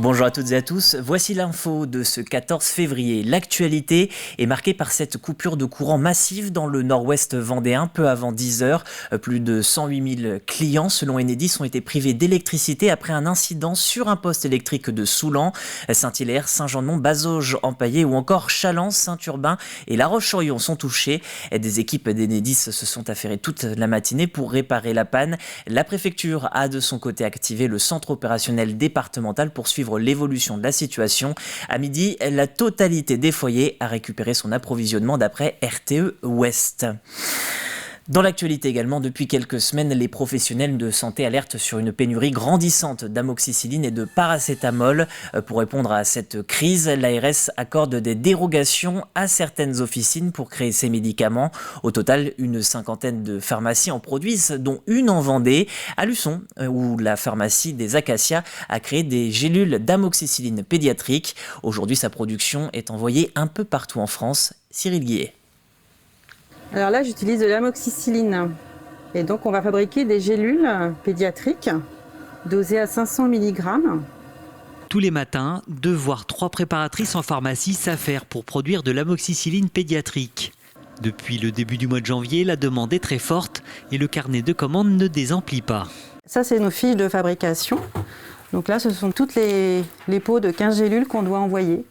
Bonjour à toutes et à tous, voici l'info de ce 14 février. L'actualité est marquée par cette coupure de courant massive dans le nord-ouest vendéen, peu avant 10 heures. Plus de 108 000 clients, selon Enedis, ont été privés d'électricité après un incident sur un poste électrique de Soulan. Saint-Hilaire, Saint-Jean-de-Mont, Bazauges, Empaillé ou encore Challans, Saint-Urbain et La Roche-sur-Yon sont touchés. Des équipes d'Enedis se sont affairées toute la matinée pour réparer la panne. La préfecture a de son côté activé le centre opérationnel départemental pour suivre l'évolution de la situation. À midi, la totalité des foyers a récupéré son approvisionnement d'après RTE Ouest. Dans l'actualité également, depuis quelques semaines, les professionnels de santé alertent sur une pénurie grandissante d'amoxicilline et de paracétamol. Pour répondre à cette crise, l'ARS accorde des dérogations à certaines officines pour créer ces médicaments. Au total, une cinquantaine de pharmacies en produisent, dont une en Vendée, à Luçon, où la pharmacie des Acacias a créé des gélules d'amoxicilline pédiatrique. Aujourd'hui, sa production est envoyée un peu partout en France. Cyril Guillet. Alors là, j'utilise de l'amoxicilline. Et donc, on va fabriquer des gélules pédiatriques dosées à 500 mg. Tous les matins, 2 voire 3 préparatrices en pharmacie s'affairent pour produire de l'amoxicilline pédiatrique. Depuis le début du mois de janvier, la demande est très forte et le carnet de commandes ne désemplit pas. Ça, c'est nos fiches de fabrication. Donc là, ce sont toutes les pots de 15 gélules qu'on doit envoyer.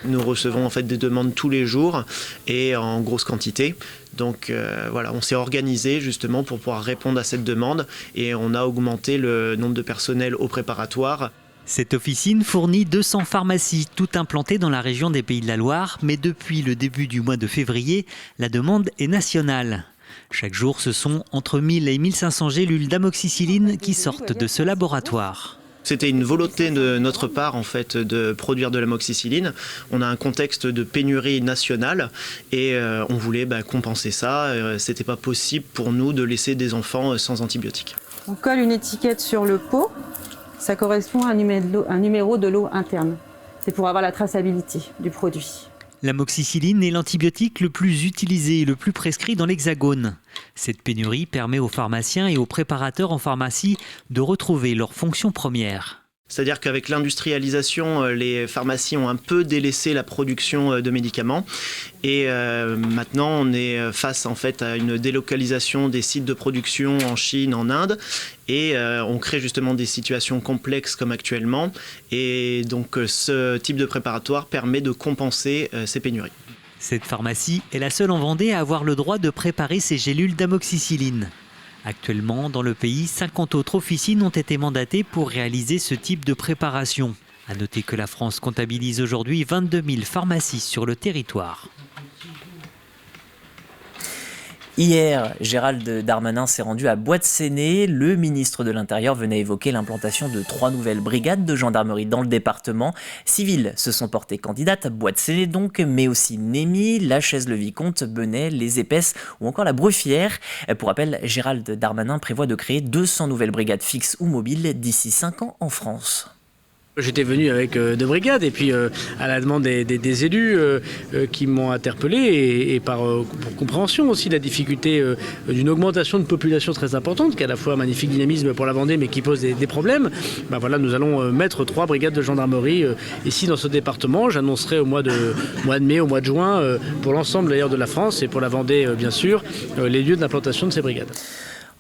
Nous recevons en fait des demandes tous les jours et en grosse quantité. Donc voilà, on s'est organisé justement pour pouvoir répondre à cette demande et on a augmenté le nombre de personnel au préparatoire. Cette officine fournit 200 pharmacies, toutes implantées dans la région des Pays de la Loire, mais depuis le début du mois de février, la demande est nationale. Chaque jour, ce sont entre 1000 et 1500 gélules d'amoxicilline qui sortent de ce laboratoire. C'était une volonté de notre part en fait de produire de l'amoxicilline. On a un contexte de pénurie nationale et on voulait compenser ça. C'était pas possible pour nous de laisser des enfants sans antibiotiques. On colle une étiquette sur le pot. Ça correspond à un numéro de lot interne. C'est pour avoir la traçabilité du produit. L'amoxicilline est l'antibiotique le plus utilisé et le plus prescrit dans l'Hexagone. Cette pénurie permet aux pharmaciens et aux préparateurs en pharmacie de retrouver leur fonction première. C'est-à-dire qu'avec l'industrialisation, les pharmacies ont un peu délaissé la production de médicaments. Et maintenant, on est face en fait à une délocalisation des sites de production en Chine, en Inde. Et on crée justement des situations complexes comme actuellement. Et donc ce type de préparatoire permet de compenser ces pénuries. Cette pharmacie est la seule en Vendée à avoir le droit de préparer ces gélules d'amoxicilline. Actuellement, dans le pays, 50 autres officines ont été mandatées pour réaliser ce type de préparation. À noter que la France comptabilise aujourd'hui 22 000 pharmacies sur le territoire. Hier, Gérald Darmanin s'est rendu à Bois-de-Séné. Le ministre de l'Intérieur venait évoquer l'implantation de 3 nouvelles brigades de gendarmerie dans le département. 6 villes se sont portées candidates, Bois-de-Séné donc, mais aussi Némy, La Chaise-le-Vicomte, Benay, Les Épaisses ou encore la Bruffière. Pour rappel, Gérald Darmanin prévoit de créer 200 nouvelles brigades fixes ou mobiles d'ici 5 ans en France. J'étais venu avec 2 brigades et puis à la demande des élus qui m'ont interpellé et par compréhension aussi de la difficulté d'une augmentation de population très importante qui est à la fois un magnifique dynamisme pour la Vendée mais qui pose des problèmes. Voilà, nous allons mettre 3 brigades de gendarmerie ici dans ce département. J'annoncerai au mois de mai, au mois de juin pour l'ensemble d'ailleurs de la France et pour la Vendée bien sûr les lieux d'implantation de ces brigades.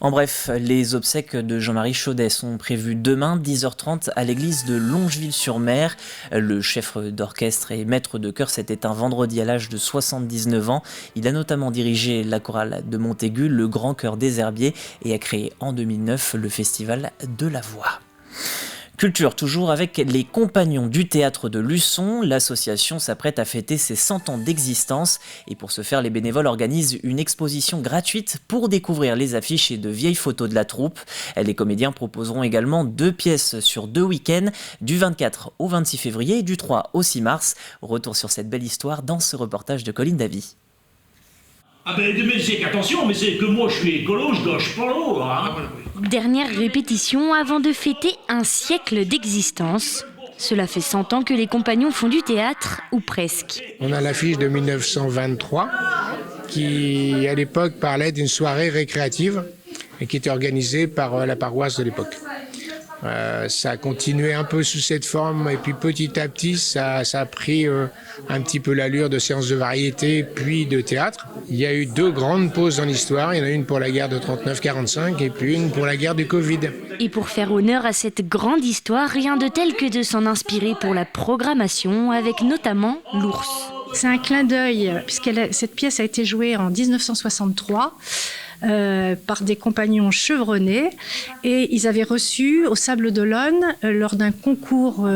En bref, les obsèques de Jean-Marie Chaudet sont prévues demain, 10h30, à l'église de Longeville-sur-Mer. Le chef d'orchestre et maître de chœur s'est éteint vendredi à l'âge de 79 ans. Il a notamment dirigé la chorale de Montaigu, le Grand Chœur des Herbiers, et a créé en 2009 le Festival de la Voix. Culture, toujours avec les Compagnons du Théâtre de Luçon. L'association s'apprête à fêter ses 100 ans d'existence et pour ce faire, les bénévoles organisent une exposition gratuite pour découvrir les affiches et de vieilles photos de la troupe. Les comédiens proposeront également 2 pièces sur 2 week-ends, du 24 au 26 février et du 3 au 6 mars. Retour sur cette belle histoire dans ce reportage de Colline Davy. Ah ben mais c'est qu'attention, mais c'est que moi je suis écolo, je gauche pas l'eau, hein. Dernière répétition avant de fêter un siècle d'existence. Cela fait 100 ans que les compagnons font du théâtre, ou presque. On a l'affiche de 1923 qui, à l'époque, parlait d'une soirée récréative et qui était organisée par la paroisse de l'époque. Ça a continué un peu sous cette forme et puis petit à petit ça a pris un petit peu l'allure de séances de variété puis de théâtre. Il y a eu 2 grandes pauses dans l'histoire, il y en a une pour la guerre de 39-45 et puis une pour la guerre du Covid. Et pour faire honneur à cette grande histoire, rien de tel que de s'en inspirer pour la programmation avec notamment l'ours. C'est un clin d'œil puisque cette pièce a été jouée en 1963. Par des compagnons chevronnés et ils avaient reçu au Sable d'Olonne lors d'un concours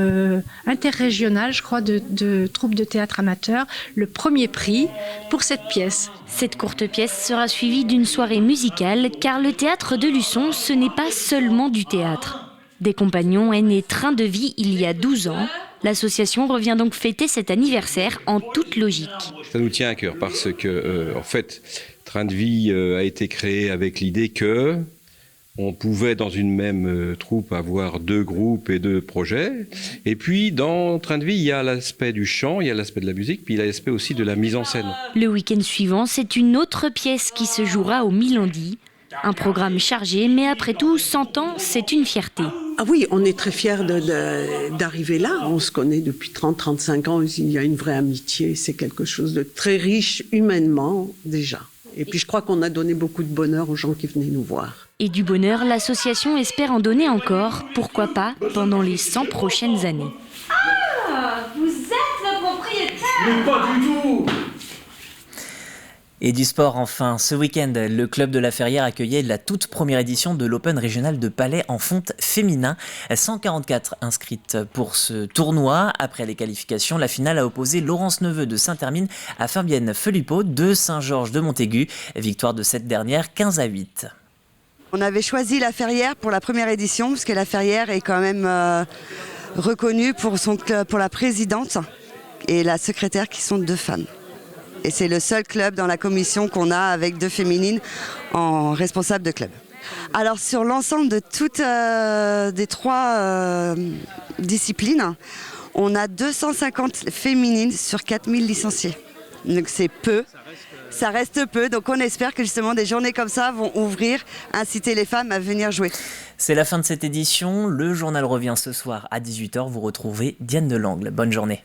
interrégional, je crois, de troupes de théâtre amateurs, le premier prix pour cette pièce. Cette courte pièce sera suivie d'une soirée musicale car le théâtre de Luçon, ce n'est pas seulement du théâtre. Des compagnons est né Train de vie il y a 12 ans. L'association revient donc fêter cet anniversaire en toute logique. Ça nous tient à cœur parce que, en fait, Train de vie a été créé avec l'idée que on pouvait dans une même troupe avoir 2 groupes et 2 projets. Et puis dans Train de vie, il y a l'aspect du chant, il y a l'aspect de la musique, puis il y a l'aspect aussi de la mise en scène. Le week-end suivant, c'est une autre pièce qui se jouera au Milandi. Un programme chargé, mais après tout, 100 ans, c'est une fierté. Ah oui, on est très fiers d'arriver là. On se connaît depuis 30-35 ans, il y a une vraie amitié, c'est quelque chose de très riche humainement déjà. Et puis je crois qu'on a donné beaucoup de bonheur aux gens qui venaient nous voir. Et du bonheur, l'association espère en donner encore, pourquoi pas, pendant les 100 prochaines années. Ah, vous êtes le propriétaire! Mais pas du tout! Et du sport enfin, ce week-end, le club de la Ferrière accueillait la toute première édition de l'Open régional de Palais en fonte féminin. 144 inscrites pour ce tournoi. Après les qualifications, la finale a opposé Laurence Neveu de Saint-Hermine à Fabienne Felipeau de Saint-Georges de Montaigu. Victoire de cette dernière, 15-8. On avait choisi la Ferrière pour la première édition, parce que la Ferrière est quand même reconnue pour la présidente et la secrétaire qui sont 2 femmes. Et c'est le seul club dans la commission qu'on a avec 2 féminines en responsable de club. Alors sur l'ensemble de toutes des 3 disciplines, on a 250 féminines sur 4000 licenciés. Donc c'est peu, ça reste peu. Donc on espère que justement des journées comme ça vont ouvrir, inciter les femmes à venir jouer. C'est la fin de cette édition. Le journal revient ce soir à 18h. Vous retrouvez Diane Delangle. Bonne journée.